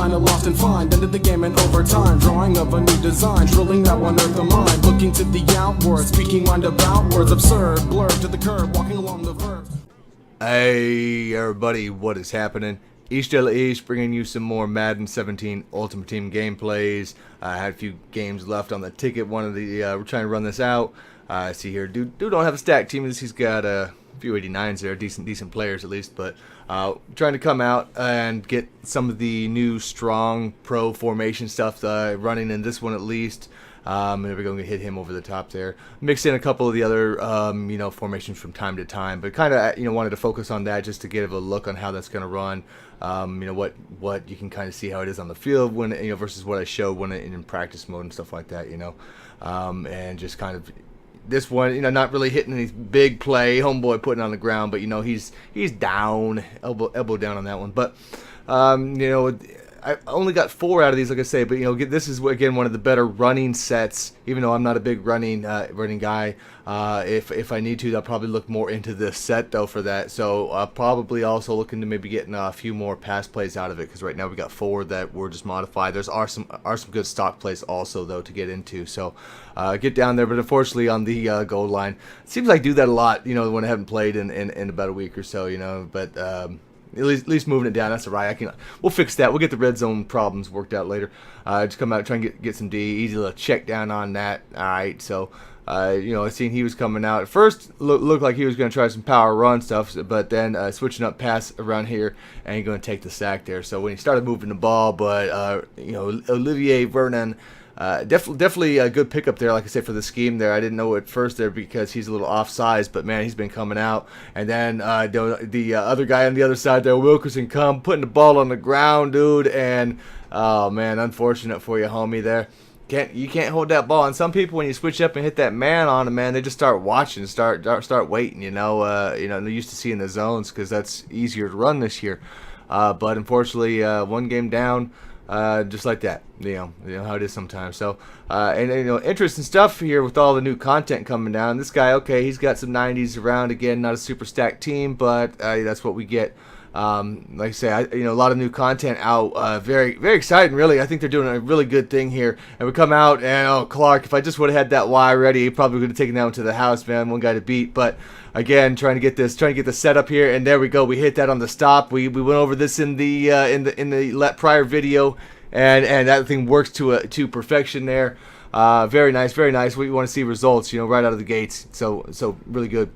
kinda lost and find. Ended the game in overtime, drawing of a new design, drilling that one earth of mine. Looking to the outward, speaking roundabout words, absurd, blurred to the curb, walking along the verge. Hey everybody, what is happening? H2H bringing you some more Madden 17 Ultimate Team gameplays. I had a few games left on the ticket. We're trying to run this out. See here, dude don't have a stacked team. He's got a few 89s there, decent players at least. But trying to come out and get some of the new strong pro formation stuff running in this one at least. And we're going to hit him over the top there. Mix in a couple of the other, formations from time to time, but kind of, wanted to focus on that just to give a look on how that's going to run. What you can kind of see how it is on the field when versus what I showed when in practice mode and stuff like that. And just kind of this one, not really hitting any big play. Homeboy putting on the ground, but he's down, elbow down on that one. But I only got 4 out of these, like I say, but this is again one of the better running sets. Even though I'm not a big running guy, if I need to, I'll probably look more into this set though for that. So probably also looking to maybe getting a few more pass plays out of it, because right now we got 4 that were just modified. There's some good stock plays also though to get into. So get down there, but unfortunately on the goal line, it seems like I do that a lot. When I haven't played in about a week or so. But at least moving it down, that's all right. We'll fix that. We'll get the red zone problems worked out later. Just come out, try and get some D. Easy to check down on that. All right, so I seen he was coming out. At first, looked like he was going to try some power run stuff, but then switching up pass around here, and he's going to take the sack there. So when he started moving the ball, but Olivier Vernon. Definitely a good pickup there, like I said, for the scheme there. I didn't know at first there because he's a little off size, but man, he's been coming out. And then the other guy on the other side there, Wilkerson, putting the ball on the ground, dude. And oh man, unfortunate for you, homie. There, you can't hold that ball. And some people, when you switch up and hit that man on them, man, they just start watching, start waiting. They're used to seeing the zones because that's easier to run this year. But unfortunately, one game down. Just like that, how it is sometimes. So, interesting stuff here with all the new content coming down. This guy, okay, he's got some 90s around again, not a super stacked team, but that's what we get. Like I say, a lot of new content out. Very, very exciting, really. I think they're doing a really good thing here. And we come out, and Clark, if I just would have had that Y ready, he probably would have taken that one to the house, man. One guy to beat, but. Again, trying to get the setup here, and there we go. We hit that on the stop. We went over this in the prior video, and that thing works to perfection there. Very nice, very nice. We want to see results, right out of the gates. So really good.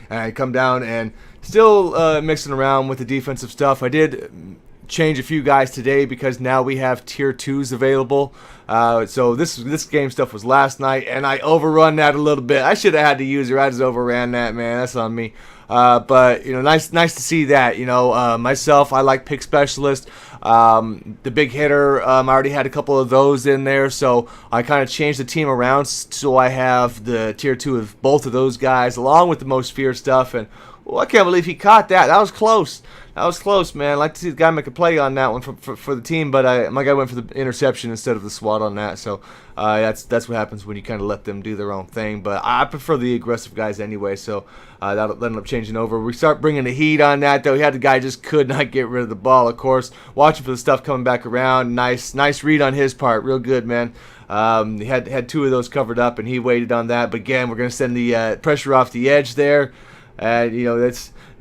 And I come down and still mixing around with the defensive stuff. I did change a few guys today because now we have tier 2s available. So this game stuff was last night, and I overrun that a little bit. I should have had to use her. I just overran that, man. That's on me. But nice to see that. Myself, I like pick specialist. The big hitter, I already had a couple of those in there, so I kind of changed the team around so I have the tier 2 of both of those guys along with the most fear stuff. And I can't believe he caught that. That was close. That was close, man. I'd like to see the guy make a play on that one for the team, but my guy went for the interception instead of the swat on that. So that's what happens when you kind of let them do their own thing. But I prefer the aggressive guys anyway, so that'll end up changing over. We start bringing the heat on that, though. He had the guy just could not get rid of the ball, of course. Watching for the stuff coming back around. Nice read on his part. Real good, man. He had 2 of those covered up, and he waited on that. But again, we're going to send the pressure off the edge there. And,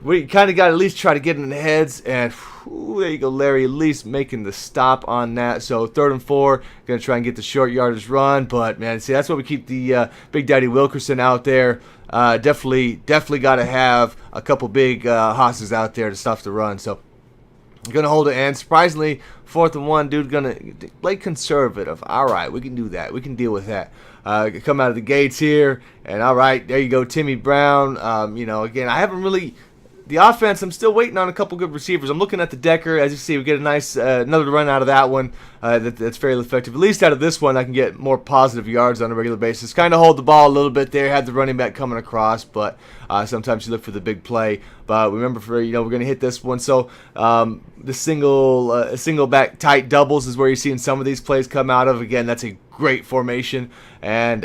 we kind of got to at least try to get in the heads, and there you go, Larry, at least making the stop on that. So 3rd and 4, going to try and get the short yardage run, but man, see, that's why we keep the Big Daddy Wilkerson out there. Definitely got to have a couple big hosses out there to stuff the run. So I'm going to hold it, and surprisingly, 4th and 1, dude, going to play conservative. All right, we can do that. We can deal with that. Come out of the gates here, and all right, there you go, Timmy Brown. Again, I haven't really. The offense, I'm still waiting on a couple good receivers. I'm looking at the Decker. As you see, we get a nice another run out of that one. That's fairly effective. At least out of this one, I can get more positive yards on a regular basis. Kind of hold the ball a little bit there. Had the running back coming across, but sometimes you look for the big play. But remember, we're going to hit this one. So the single back tight doubles is where you're seeing some of these plays come out of. Again, that's a great formation, and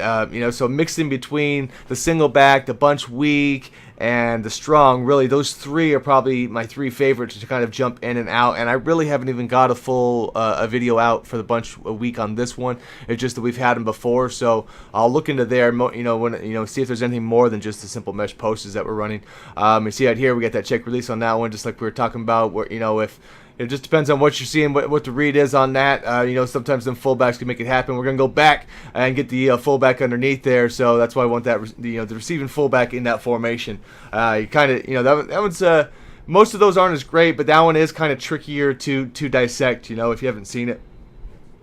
so mixing between the single back, the bunch weak, and the strong. Really, those three are probably my three favorites to kind of jump in and out. And I really haven't even got a full a video out for a week on this one. It's just that we've had them before, so I'll look into there. See if there's anything more than just the simple mesh posters that we're running. You see out here we got that check release on that one, just like we were talking about. Where if it just depends on what you're seeing, what the read is on that. Sometimes them fullbacks can make it happen. We're gonna go back and get the fullback underneath there, so that's why I want that the receiving fullback in that formation. You kind of that one's most of those aren't as great, but that one is kind of trickier to dissect. If you haven't seen it,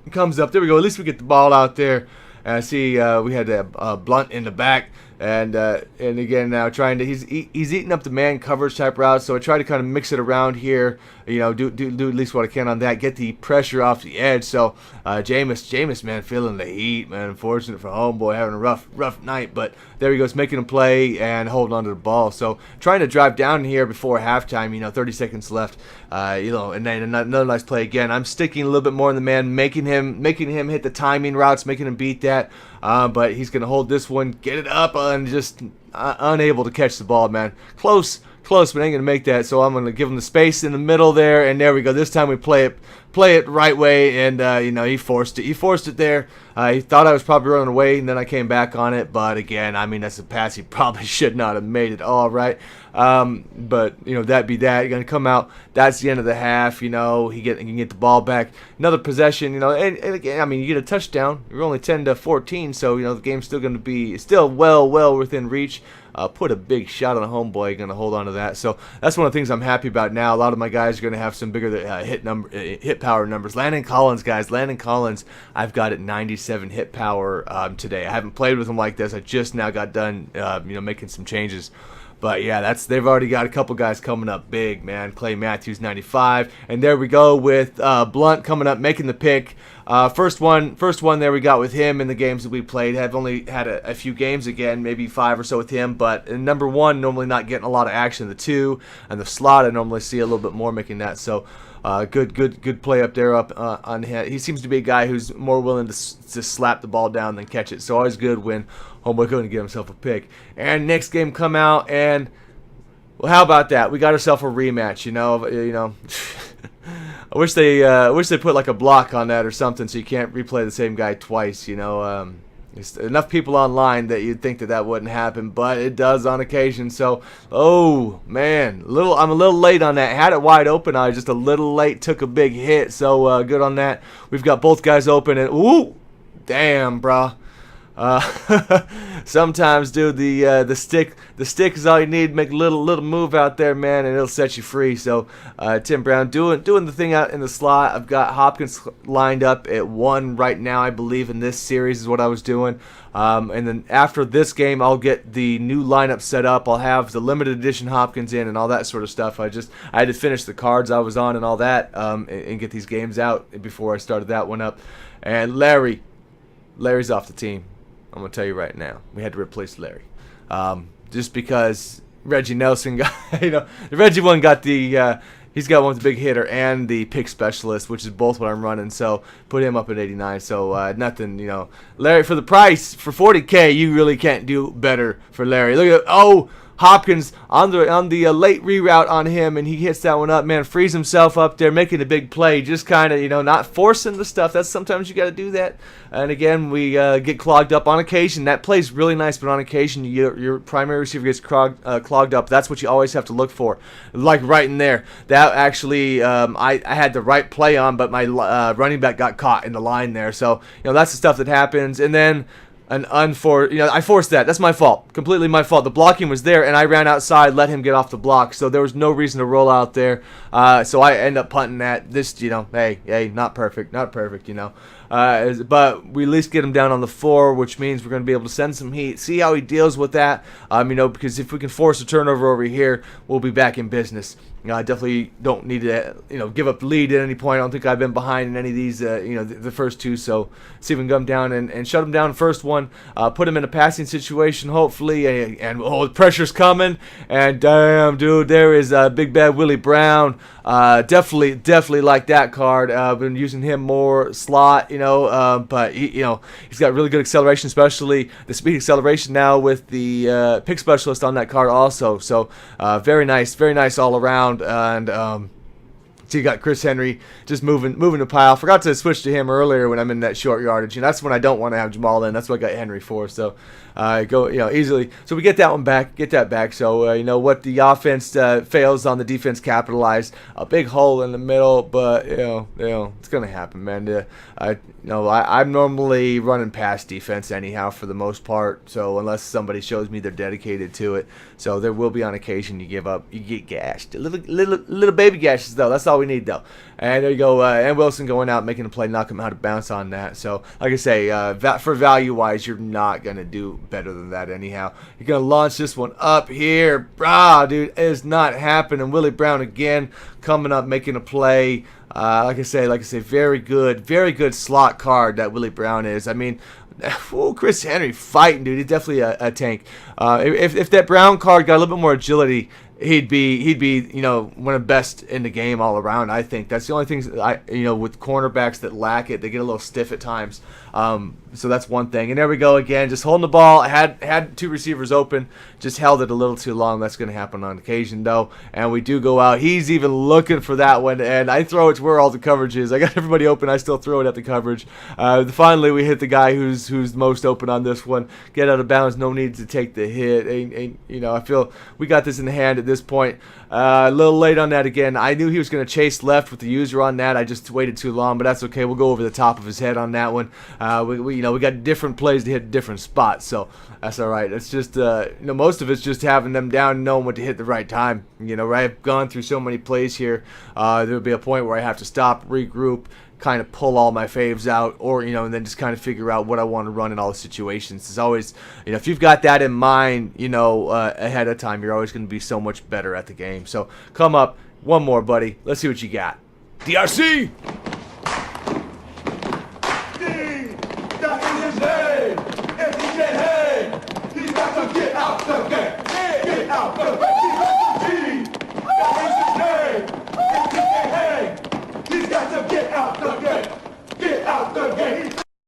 it comes up. There we go. At least we get the ball out there. And I see we had a Blunt in the back. And again now he's eating up the man coverage type route, so I try to kind of mix it around here, do at least what I can on that, get the pressure off the edge. So Jameis man, feeling the heat, man. Unfortunate for homeboy, having a rough night, but there he goes, making him play and holding on to the ball. So trying to drive down here before halftime, 30 seconds left, and then another nice play again. I'm sticking a little bit more in the man, making him hit the timing routes, making him beat that. But he's going to hold this one, get it up, and just unable to catch the ball, man. Close, but ain't going to make that. So I'm going to give him the space in the middle there, and there we go. This time we play it right way, and he forced it. He forced it there. He thought I was probably running away, and then I came back on it. But again, that's a pass he probably should not have made it all right. But that be that. You're gonna come out. That's the end of the half. He can get the ball back. Another possession. And again, you get a touchdown. You're only 10-14, so the game's still gonna be well within reach. Put a big shot on a homeboy, going to hold on to that. So that's one of the things I'm happy about now. A lot of my guys are going to have some bigger hit power numbers. Landon Collins, guys. Landon Collins, I've got at 97 hit power today. I haven't played with him like this. I just now got done making some changes. But yeah, they've already got a couple guys coming up big, man. Clay Matthews, 95. And there we go with Blunt coming up, making the pick. First one there we got with him in the games that we played. Have only had a few games again, maybe 5 or so with him. But in number 1, normally not getting a lot of action. The 2 and the slot, I normally see a little bit more making that. So good play up there on him. He seems to be a guy who's more willing to slap the ball down than catch it. So always good when homeboy going to get himself a pick. And next game come out, and well, how about that? We got ourselves a rematch. I wish they put like a block on that or something, so you can't replay the same guy twice. There's enough people online that you'd think that wouldn't happen, but it does on occasion. So, oh man, I'm a little late on that. Had it wide open, I was just a little late. Took a big hit, so good on that. We've got both guys open, and ooh, damn, brah. Sometimes, dude, the stick is all you need. Make a little move out there, man, and it'll set you free. So Tim Brown doing the thing out in the slot. I've got Hopkins lined up at 1 right now, I believe, in this series is what I was doing. And then after this game, I'll get the new lineup set up. I'll have the limited edition Hopkins in and all that sort of stuff. I had to finish the cards I was on and all that, and get these games out before I started that one up. And Larry's off the team. I'm going to tell you right now. We had to replace Larry. Just because Reggie Nelson got, the Reggie one got the, he's got one with the big hitter and the pick specialist, which is both what I'm running. So put him up at 89. So nothing, Larry, for the price, for $40K, you really can't do better for Larry. Look at, Hopkins on the late reroute on him, and he hits that one up, man, frees himself up there, making a big play, just kind of, not forcing the stuff. That's sometimes you got to do that. And again, we get clogged up on occasion. That play's really nice, but on occasion, your primary receiver gets clogged up. That's what you always have to look for. Like right in there. That actually, I had the right play on, but my running back got caught in the line there. So, that's the stuff that happens. And then I forced that. That's my fault. Completely my fault. The blocking was there, and I ran outside, let him get off the block. So there was no reason to roll out there. So I end up punting that. This, hey, not perfect, but we at least get him down on the 4, which means we're going to be able to send some heat, see how he deals with that. Because if we can force a turnover over here, we'll be back in business. I definitely don't need to, give up the lead at any point. I don't think I've been behind in any of these, the first 2. So see if we can come down and shut him down the first one, put him in a passing situation, hopefully. And the pressure's coming. And damn, dude, there is Big Bad Willie Brown. Definitely like that card. I've been using him more slot, but he's got really good acceleration, especially the speed acceleration now with the pick specialist on that card also. So very nice all around. And so you got Chris Henry just moving the pile. Forgot to switch to him earlier when I'm in that short yardage, and that's when I don't want to have Jamal in. That's what I got Henry for. So go easily. So we get that one back, So what the offense fails on, the defense capitalized. A big hole in the middle, but it's gonna happen, man. I'm normally running past defense anyhow for the most part. So unless somebody shows me they're dedicated to it, so there will be on occasion you give up, you get gashed, little baby gashes though. That's all we need though. And there you go. And Wilson going out making a play, knock him out of bounds on that. So like I say, for value wise, you're not gonna do better than that anyhow. You're gonna launch this one up here, dude. It is not happening. Willie Brown again coming up making a play. Like I say, very good slot card that Willie Brown is. I mean, Chris Henry fighting, dude. He's definitely a tank. If that Brown card got a little bit more agility, he'd be one of the best in the game all around. I think that's the only things with cornerbacks that lack it, they get a little stiff at times. So that's one thing. And there we go again, just holding the ball. Had two receivers open, just held it a little too long. That's going to happen on occasion though. And we do go out. He's even looking for that one, and I throw it to where all the coverage is. I got everybody open. I still throw it at the coverage. Finally, we hit the guy who's most open on this one. Get out of bounds. No need to take the hit. I feel we got this in the hand at this point. A little late on that again. I knew he was going to chase left with the user on that. I just waited too long, but that's okay. We'll go over the top of his head on that one. We got different plays to hit different spots, so that's all right. It's just most of it's just having them down and knowing what to hit the right time. I've gone through so many plays here. There'll be a point where I have to stop, regroup, kind of pull all my faves out, or and then just kind of figure out what I want to run in all the situations. It's always if you've got that in mind ahead of time, you're always going to be so much better at the game. So come up one more, buddy. Let's see what you got. DRC.